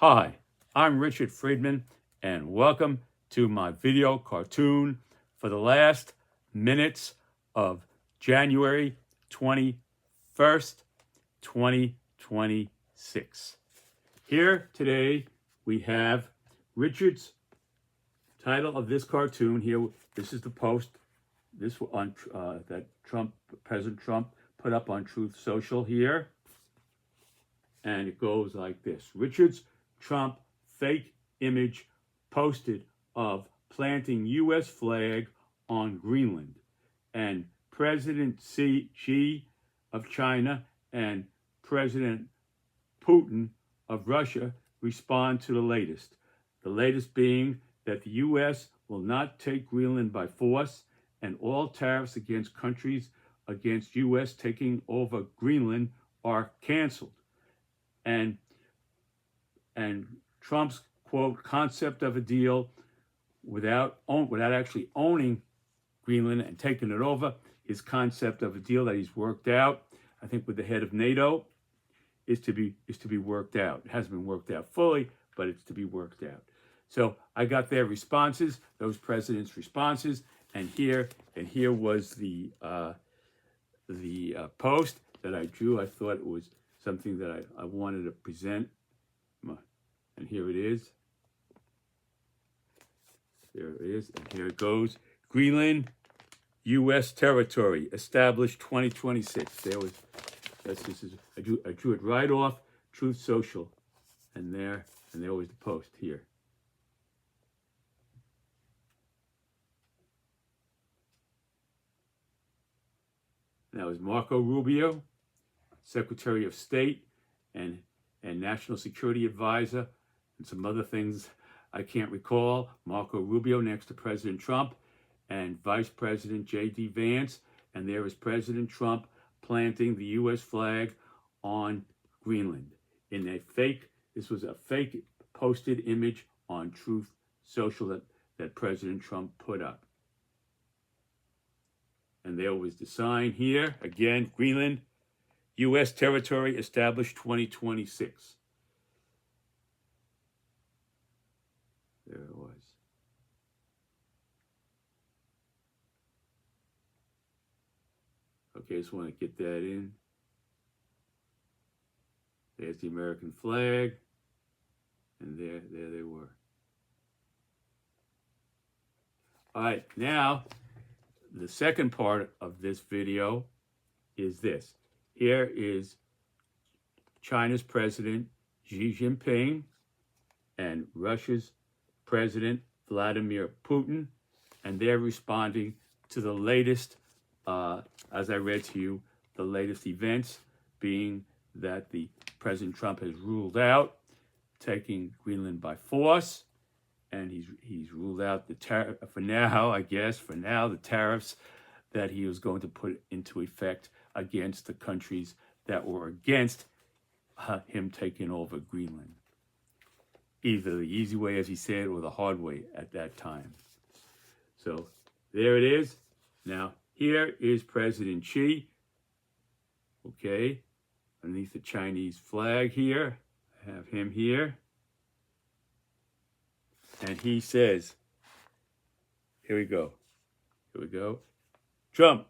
Hi, I'm Richard Friedman, and welcome to my video cartoon for the last minutes of January 21st, 2026. Here today we have Richard's title of this cartoon here. This is the post on that President Trump put up on Truth Social here. And it goes like this. Richard's Trump fake image posted of planting U.S. flag on Greenland. And President Xi of China and President Putin of Russia respond to the latest. The latest being that the U.S. will not take Greenland by force, and all tariffs against countries against U.S. taking over Greenland are canceled. And Trump's, quote, concept of a deal without actually owning Greenland and taking it over, his concept of a deal that he's worked out, I think with the head of NATO, is to be worked out. It hasn't been worked out fully, but it's to be worked out. So I got their responses, those presidents' responses, and here was the post that I drew. I thought it was something that I wanted to present. And here it is. There it is. And here it goes. Greenland, U.S. territory, established 2026. I drew it right off Truth Social. And there was the post here. And that was Marco Rubio, Secretary of State and National Security Advisor, and some other things I can't recall. Marco Rubio next to President Trump, and Vice President J.D. Vance, and there is President Trump planting the U.S. flag on Greenland in this was a fake posted image on Truth Social that President Trump put up. And there was the sign here, again, Greenland, U.S. territory established 2026. There it was. Okay, just want to get that in. There's the American flag. And there they were. All right, now, the second part of this video is this. Here is China's President Xi Jinping and Russia's President Vladimir Putin, and they're responding to the latest, as I read to you, the latest events being that the President Trump has ruled out taking Greenland by force, and he's ruled out the for now the tariffs that he was going to put into effect against the countries that were against him taking over Greenland. Either the easy way, as he said, or the hard way at that time. So there it is. Now, here is President Xi, okay, underneath the Chinese flag here. I have him here. And he says, here we go. Trump,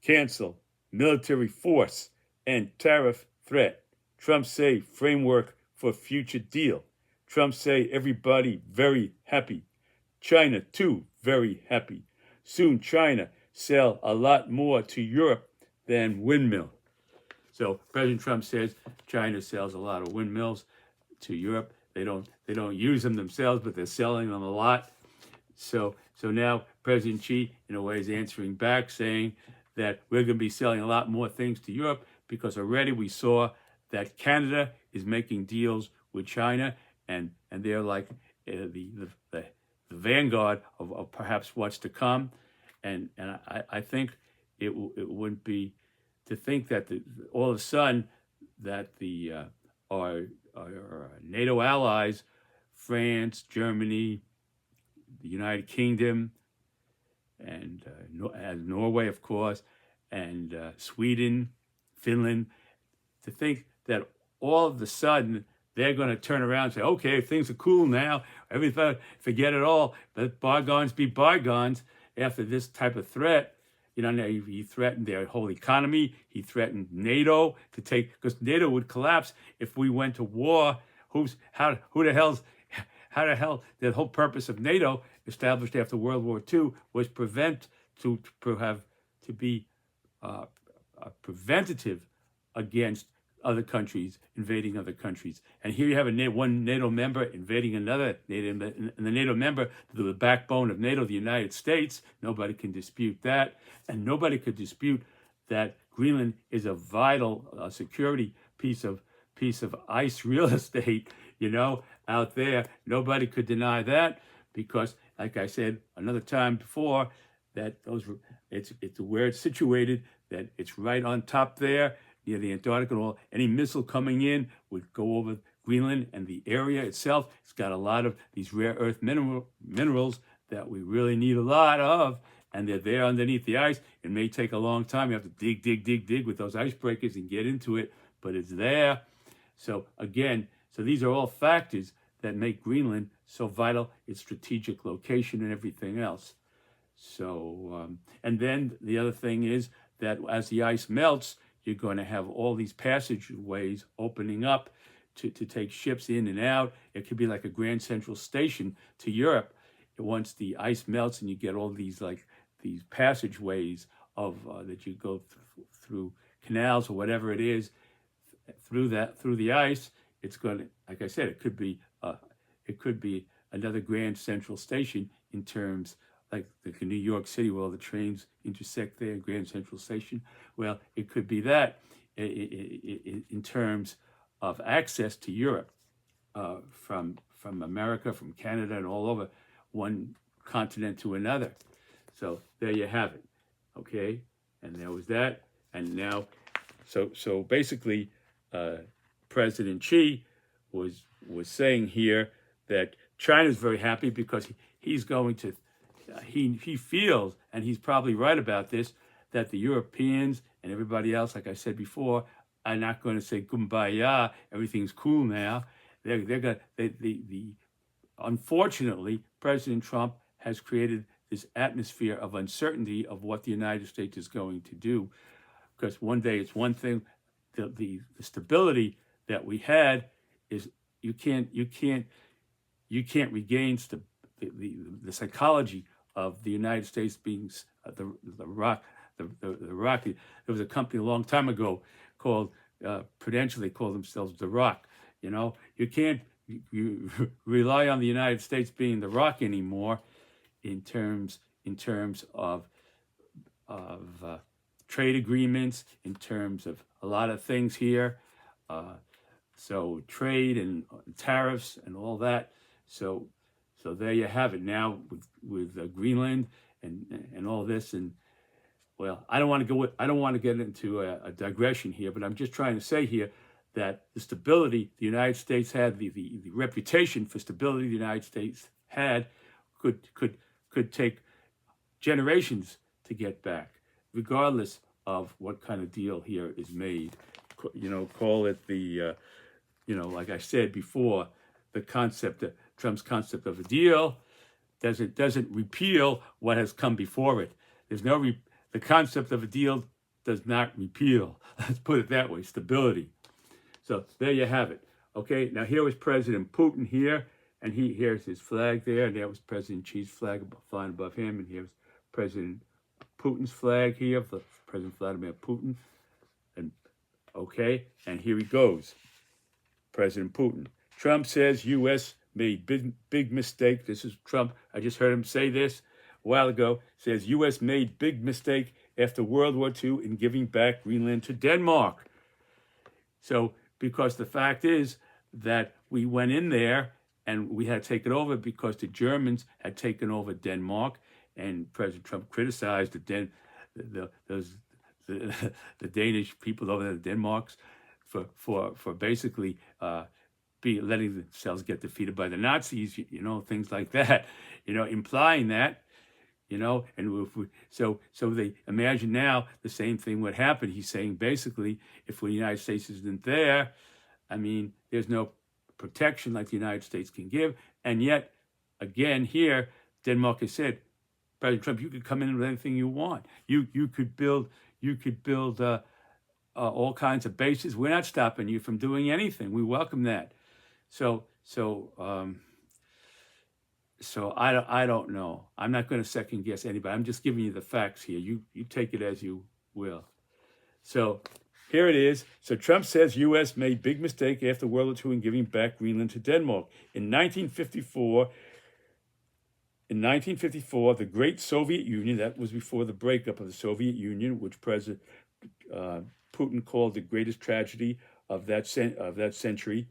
cancel military force and tariff threat. Trump say framework for future deal. Trump say everybody very happy. China too very happy. Soon China sell a lot more to Europe than windmill. So President Trump says China sells a lot of windmills to Europe. They don't use them themselves, but they're selling them a lot. So now President Xi, in a way, is answering back, saying that we're going to be selling a lot more things to Europe because already we saw that Canada is making deals with China, and they're like the vanguard of perhaps what's to come. And I think it wouldn't be to think that all of a sudden that our NATO allies, France, Germany, the United Kingdom, and Norway, of course, and Sweden, Finland, to think that all of a sudden they're going to turn around and say, okay, things are cool now. Everybody, forget it all. Let bygones be bygones after this type of threat. You know, he threatened their whole economy. He threatened NATO to take, because NATO would collapse if we went to war. Who the hell's, how the hell, the whole purpose of NATO, established after World War II, was to be preventative against other countries invading other countries. And here you have one NATO member invading another NATO, and the NATO member, the backbone of NATO, the United States. Nobody can dispute that, and nobody could dispute that Greenland is a vital security piece of ice real estate. You know, out there, nobody could deny that, because, like I said another time before, that it's where it's situated, that it's right on top there near the Antarctic, and all. Any missile coming in would go over Greenland, and the area itself, it's got a lot of these rare earth minerals that we really need a lot of, and they're there underneath the ice. It may take a long time. You have to dig with those icebreakers and get into it, but it's there. So again, these are all factors that make Greenland so vital, its strategic location and everything else. So, and then the other thing is that as the ice melts, you're going to have all these passageways opening up to take ships in and out. It could be like a Grand Central Station to Europe. Once the ice melts and you get all these these passageways of that you go through canals or whatever it is, through the ice, it's going to, like I said, it could be another Grand Central Station in terms like New York City, where all the trains intersect there, Grand Central Station. Well, it could be that in terms of access to Europe from America, from Canada, and all over one continent to another. So there you have it. Okay, and there was that, and now, so basically, President Xi was saying here that China's very happy because he's going to. He feels, and he's probably right about this, that the Europeans and everybody else, like I said before, are not going to say kumbaya, everything's cool now. They're going to, unfortunately, President Trump has created this atmosphere of uncertainty of what the United States is going to do. Because one day it's one thing, the stability that we had is you can't regain the psychology of the United States being the rock. There was a company a long time ago called Prudential. They called themselves the Rock. You know, you can't rely on the United States being the Rock anymore in terms of trade agreements, in terms of a lot of things here. So trade and tariffs and all that. So there you have it now with Greenland and all this. And well, I don't want to get into a digression here, but I'm just trying to say here that the stability the United States had, the reputation for stability the United States had, could take generations to get back, regardless of what kind of deal here is made. You know, call it the, like I said before, the concept, Trump's concept of a deal doesn't repeal what has come before it. There's the concept of a deal does not repeal. Let's put it that way, stability. So there you have it. Okay, now here was President Putin here, and here's his flag there, and there was President Xi's flag flying above him, and here's President Putin's flag here, for President Vladimir Putin. And okay, and here he goes, President Putin. Trump says U.S. made big mistake. This is Trump. I just heard him say this a while ago. Says U.S. made big mistake after World War II in giving back Greenland to Denmark. So, because the fact is that we went in there and we had taken over because the Germans had taken over Denmark, and President Trump criticized the Danish people over there, the Denmarks, for basically letting themselves get defeated by the Nazis, things like that, implying that, and so they imagine now the same thing would happen. He's saying basically, if the United States isn't there, I mean, there's no protection like the United States can give. And yet, again, here, Denmark has said, President Trump, you could come in with anything you want. You could build all kinds of bases. We're not stopping you from doing anything. We welcome that. So I don't know. I'm not going to second guess anybody. I'm just giving you the facts here. You take it as you will. So here it is. So Trump says U.S. made big mistake after World War II in giving back Greenland to Denmark. In 1954, the Great Soviet Union, that was before the breakup of the Soviet Union, which President Putin called the greatest tragedy of that century,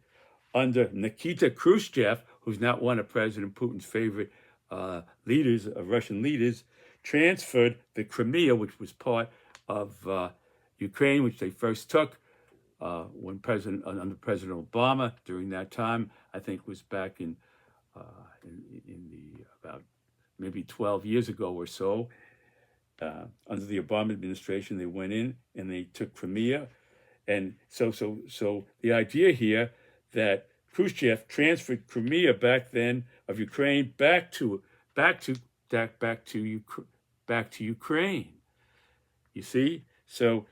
under Nikita Khrushchev, who's not one of President Putin's favorite leaders, Russian leaders, transferred the Crimea, which was part of Ukraine, which they first took when under President Obama. During that time, I think it was back in the about maybe 12 years ago or so. Under the Obama administration, they went in and they took Crimea, and so the idea here that Khrushchev transferred Crimea back then of Ukraine back to Ukraine. You see, so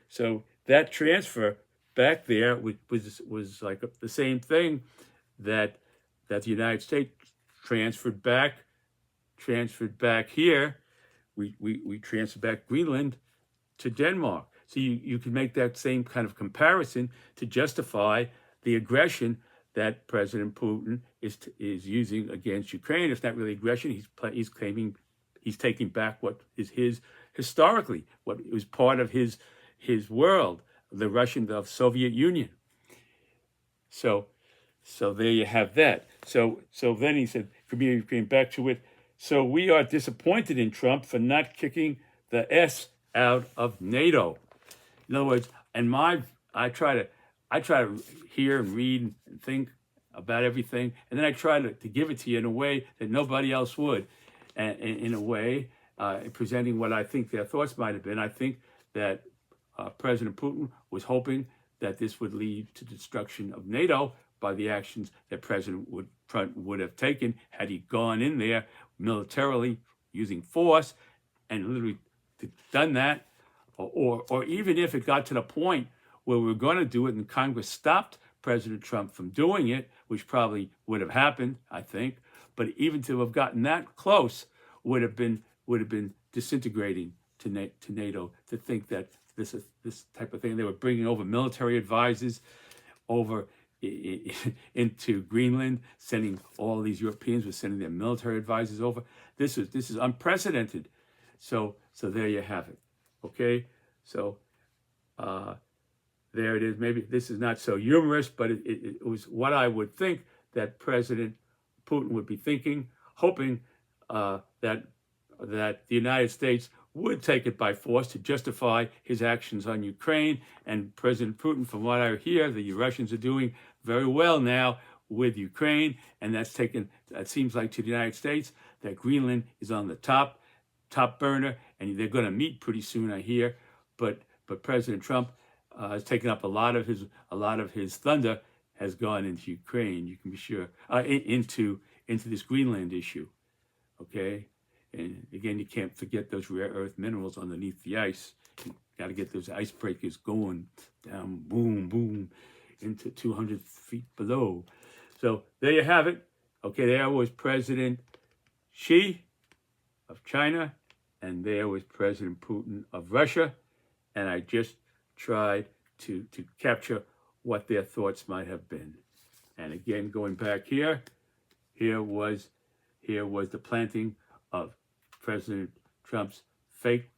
that transfer back there was like the same thing that the United States transferred back here. We transferred back Greenland to Denmark. So you can make that same kind of comparison to justify the aggression that President Putin is using against Ukraine. It's not really aggression. He's claiming he's taking back what is his historically, what was part of his world, the Soviet Union. So there you have that. So then he said, Crimea, Ukraine, back to it. So we are disappointed in Trump for not kicking the S out of NATO. In other words, I try to hear and read and think about everything, and then I try to give it to you in a way that nobody else would, and in a way presenting what I think their thoughts might have been. I think that President Putin was hoping that this would lead to destruction of NATO by the actions that President Trump would have taken had he gone in there militarily using force and literally done that, or even if it got to the point where we were going to do it and Congress stopped President Trump from doing it, which probably would have happened, I think. But even to have gotten that close would have been disintegrating to NATO, to think that this type of thing. They were bringing over military advisors over into Greenland, sending all these Europeans were sending their military advisors over. This is unprecedented. So there you have it. Okay, so there it is. Maybe this is not so humorous, but it was what I would think that President Putin would be thinking, hoping that the United States would take it by force to justify his actions on Ukraine. And President Putin, from what I hear, the Russians are doing very well now with Ukraine, and that seems like to the United States that Greenland is on the top burner, and they're going to meet pretty soon, I hear. But President Trump has taken up a lot of his thunder has gone into Ukraine. You can be sure into this Greenland issue. Okay. And again, you can't forget those rare earth minerals underneath the ice. You got to get those icebreakers going down, boom, boom, into 200 feet below. So there you have it. Okay, there was President Xi of China, and there was President Putin of Russia. And I just tried to capture what their thoughts might have been. And again, going back here was the planting of President Trump's fake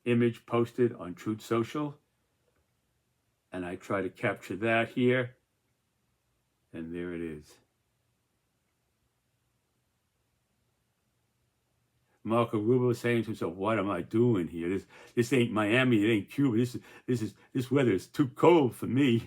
image posted on Truth Social. And I try to capture that here. And there it is. Marco Rubio saying to himself, "What am I doing here? This ain't Miami. It ain't Cuba. This weather is too cold for me."